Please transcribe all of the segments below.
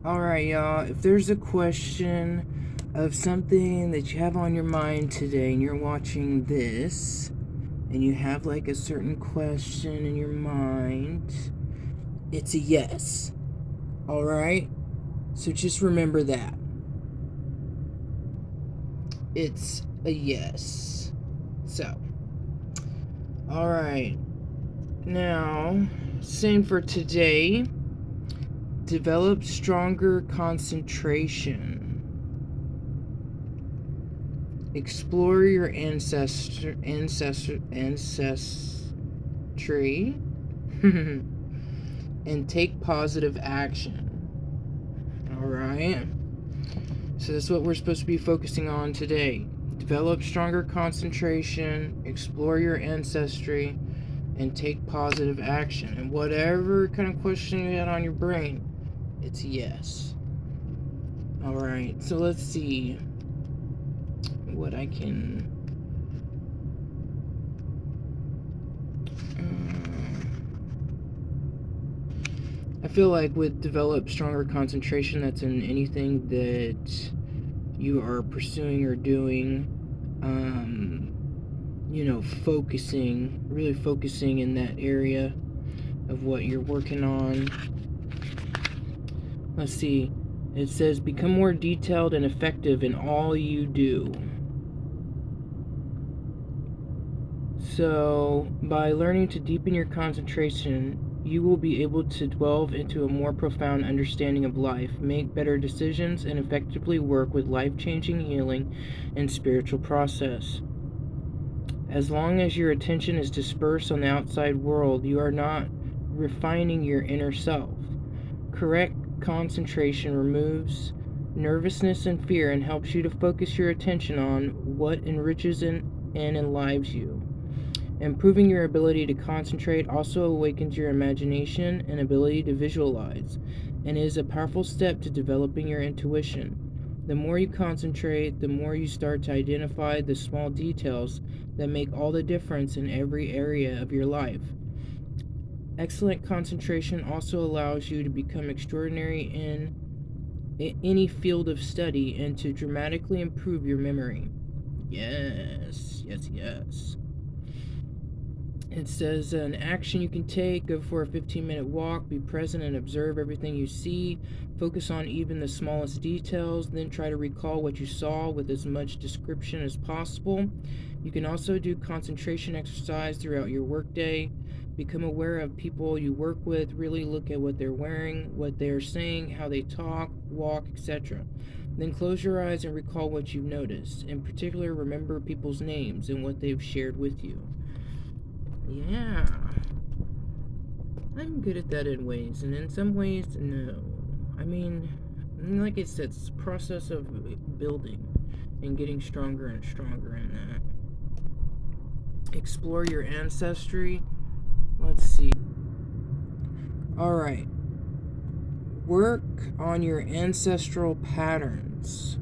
Alright, y'all, if there's a question of something that you have on your mind today and you're watching this, and you have like a certain question in your mind, it's a yes. Alright? So just remember that. It's a yes. So, alright. Now, same for today. Develop stronger concentration. Explore your ancestry and take positive action. Alright? So that's what we're supposed to be focusing on today. Develop stronger concentration, explore your ancestry, and take positive action. And whatever kind of question you had on your brain, it's yes. Alright, so let's see what I can... I feel like with develop stronger concentration, that's in anything that you are pursuing or doing. Focusing, really focusing in that area of what you're working on. Let's see. It says, become more detailed and effective in all you do. So, by learning to deepen your concentration, you will be able to delve into a more profound understanding of life, make better decisions, and effectively work with life-changing healing and spiritual process. As long as your attention is dispersed on the outside world, you are not refining your inner self. Correct concentration removes nervousness and fear and helps you to focus your attention on what enriches and enlives you. Improving your ability to concentrate also awakens your imagination and ability to visualize, and is a powerful step to developing your intuition. The more you concentrate, the more you start to identify the small details that make all the difference in every area of your life. Excellent concentration also allows you to become extraordinary in any field of study and to dramatically improve your memory. Yes, yes, yes. It says an action you can take: go for a 15-minute walk, be present and observe everything you see, focus on even the smallest details, then try to recall what you saw with as much description as possible. You can also do concentration exercise throughout your workday. Become aware of people you work with, really look at what they're wearing, what they're saying, how they talk, walk, etc. Then close your eyes and recall what you've noticed. In particular, remember people's names and what they've shared with you. Yeah. I'm good at that in ways, and in some ways, no. I mean, like I said, it's a process of building and getting stronger and stronger in that. Explore your ancestry. Let's see. Alright. Work on your ancestral patterns.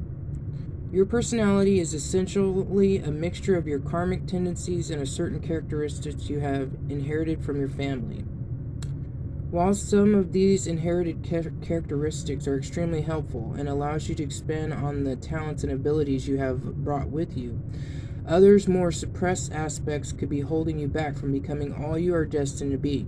Your personality is essentially a mixture of your karmic tendencies and a certain characteristics you have inherited from your family. While some of these inherited characteristics are extremely helpful and allows you to expand on the talents and abilities you have brought with you, others more suppressed aspects could be holding you back from becoming all you are destined to be.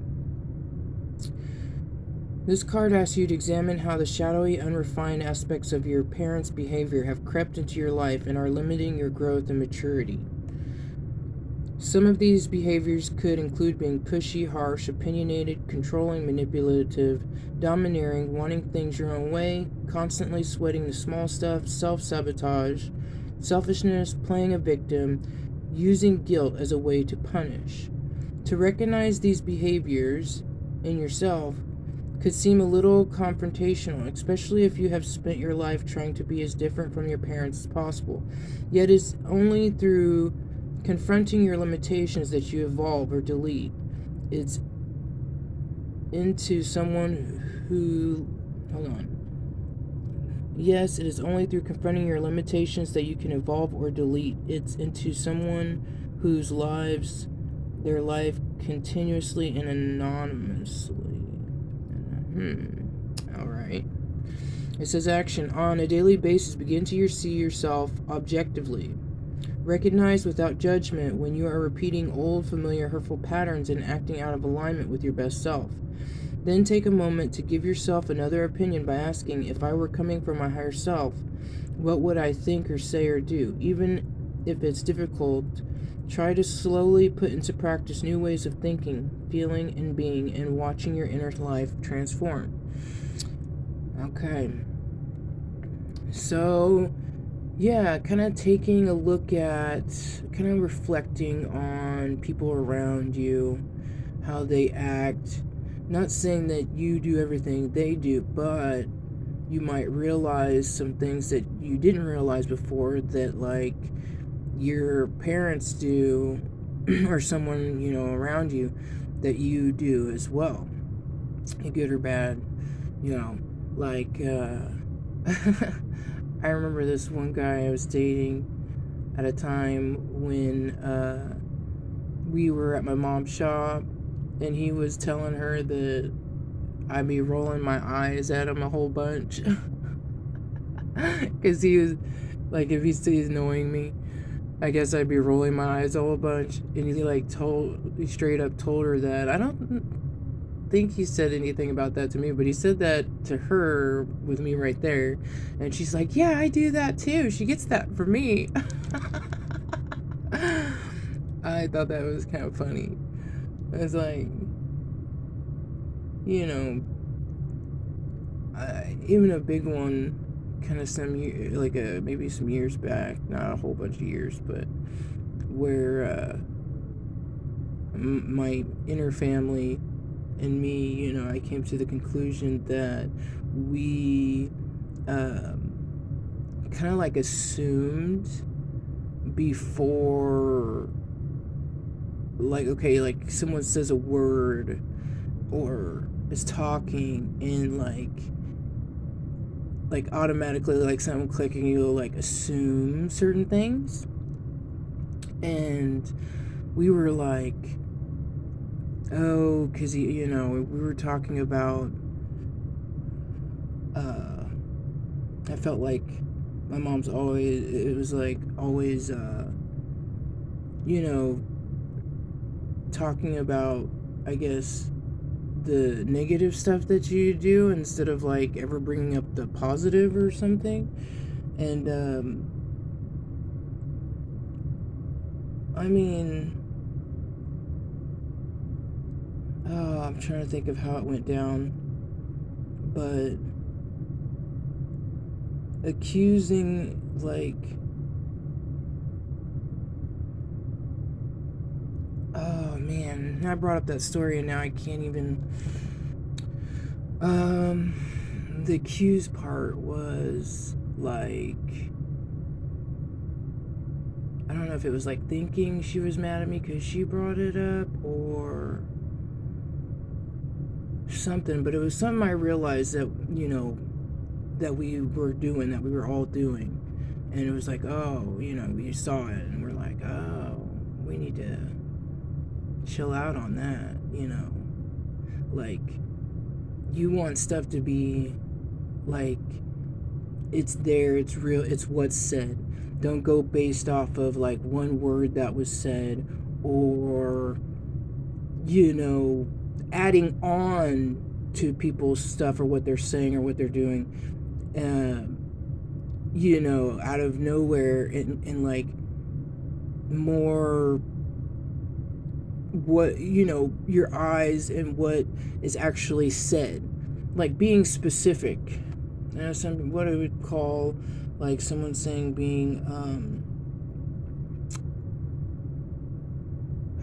This card asks you to examine how the shadowy, unrefined aspects of your parents' behavior have crept into your life and are limiting your growth and maturity. Some of these behaviors could include being pushy, harsh, opinionated, controlling, manipulative, domineering, wanting things your own way, constantly sweating the small stuff, self-sabotage, selfishness, playing a victim, using guilt as a way to punish. To recognize these behaviors in yourself could seem a little confrontational, especially if you have spent your life trying to be as different from your parents as possible. Yet it's only through confronting your limitations that you evolve or delete. It's into someone who... Hold on. Yes, it is only through confronting your limitations that you can evolve or delete. It's into someone whose lives, their life continuously and anonymously. Alright. It says action. On a daily basis, begin to see yourself objectively. Recognize without judgment when you are repeating old, familiar, hurtful patterns and acting out of alignment with your best self. Then take a moment to give yourself another opinion by asking, if I were coming from my higher self, what would I think or say or do? Even if it's difficult, try to slowly put into practice new ways of thinking, feeling, and being, and watching your inner life transform. Okay. So, yeah, kind of taking a look at, kind of reflecting on people around you, how they act. Not saying that you do everything they do, but you might realize some things that you didn't realize before that, like, your parents do, or someone, around you that you do as well, good or bad, like, I remember this one guy I was dating at a time when we were at my mom's shop, and he was telling her that I'd be rolling my eyes at him a whole bunch. Because he was, like, if he's annoying me, I guess I'd be rolling my eyes a whole bunch. And he straight up told her that. I don't think he said anything about that to me, but he said that to her with me right there. And she's like, yeah, I do that too. She gets that from me. I thought that was kind of funny. I was like, even a big one, kind of maybe some years back, not a whole bunch of years, but where my inner family and me, I came to the conclusion that we kind of like assumed before, like, okay, like someone says a word or is talking, and like automatically, like something clicking, you'll like assume certain things. And we were like, oh, because we were talking about, I felt like my mom's always, it was like always, talking about, I guess, the negative stuff that you do instead of like ever bringing up the positive or something. And I mean, I'm trying to think of how it went down, but accusing, like, oh man, I brought up that story and now I can't even. The accuse part was like, I don't know if it was like thinking she was mad at me because she brought it up or something, but it was something I realized that, that we were doing, that we were all doing. And it was like, oh, we saw it and we're like, oh, we need to chill out on that, Like, you want stuff to be like, it's there, it's real, it's what's said. Don't go based off of like one word that was said, or adding on to people's stuff or what they're saying or what they're doing, out of nowhere, and like more what, your eyes and what is actually said, like being specific. What I would call, like, someone saying being,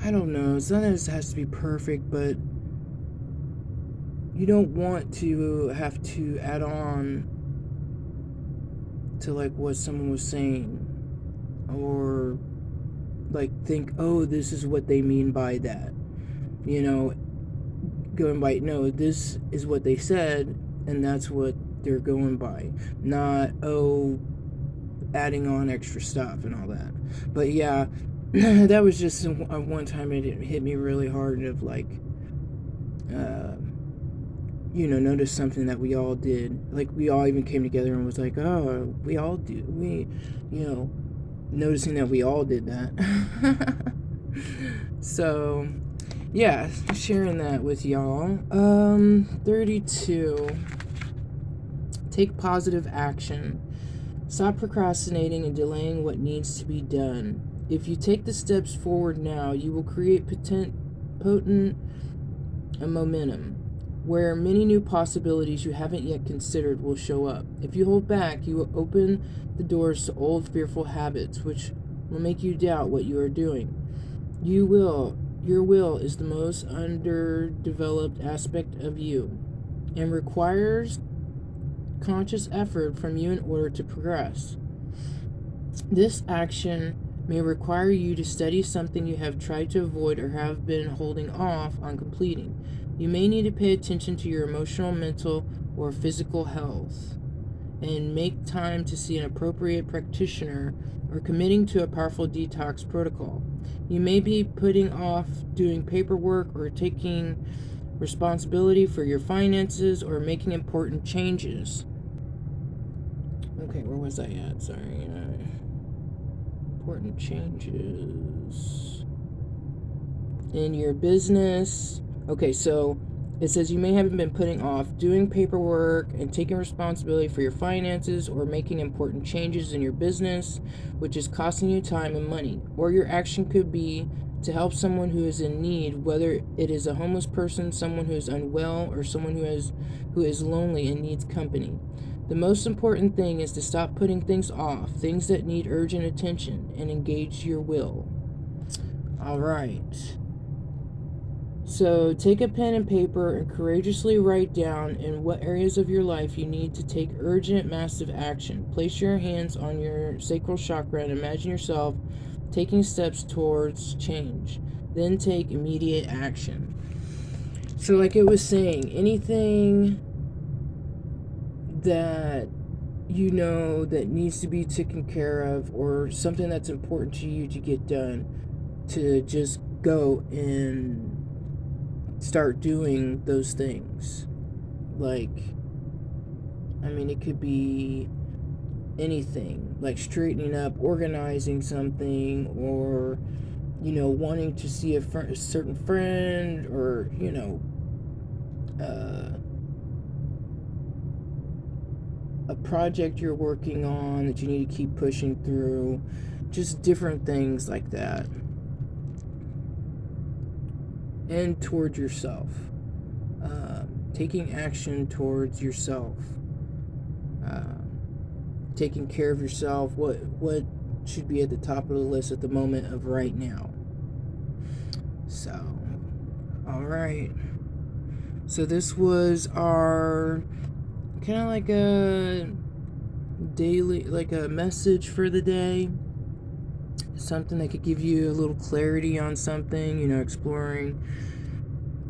I don't know, sometimes it has to be perfect, but you don't want to have to add on to like what someone was saying, or like think, oh, this is what they mean by that, going by, no, this is what they said and that's what they're going by, not, oh, adding on extra stuff and all that. But yeah, that was just one time it hit me really hard of like, noticed something that we all did. Like, we all even came together and was like, oh, we all do. Noticing that we all did that. So, yeah, sharing that with y'all. 32. Take positive action. Stop procrastinating and delaying what needs to be done. If you take the steps forward now, you will create potent momentum, where many new possibilities you haven't yet considered will show up. If you hold back, you will open the doors to old fearful habits, which will make you doubt what you are doing. Your will is the most underdeveloped aspect of you and requires conscious effort from you in order to progress. This action may require you to study something you have tried to avoid or have been holding off on completing. You may need to pay attention to your emotional, mental, or physical health and make time to see an appropriate practitioner or committing to a powerful detox protocol. You may be putting off doing paperwork or taking responsibility for your finances or making important changes. Okay, where was I at? Sorry. Important changes in your business. Okay, so it says you may have been putting off doing paperwork and taking responsibility for your finances or making important changes in your business, which is costing you time and money. Or your action could be to help someone who is in need, whether it is a homeless person, someone who is unwell, or someone who is lonely and needs company. The most important thing is to stop putting things off, things that need urgent attention, and engage your will. All right. So take a pen and paper and courageously write down in what areas of your life you need to take urgent, massive action. Place your hands on your sacral chakra and imagine yourself taking steps towards change. Then take immediate action. So like it was saying, anything that that needs to be taken care of or something that's important to you to get done, to just go and start doing those things. Like, it could be anything, like straightening up, organizing something, or wanting to see a certain friend, or a project you're working on that you need to keep pushing through, just different things like that. And toward yourself, taking action towards yourself, taking care of yourself, what should be at the top of the list at the moment of right now. So, all right, so this was our kind of like a daily, like a message for the day, something that could give you a little clarity on something, exploring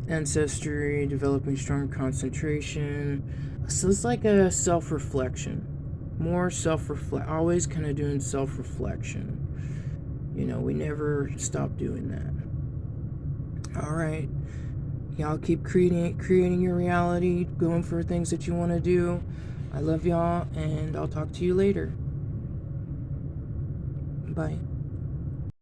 ancestry, developing strong concentration. So it's like a self-reflection, more self-reflect, always kind of doing self-reflection. We never stop doing that. All right, y'all keep creating your reality, going for things that you want to do. I love y'all, and I'll talk to you later. Bye.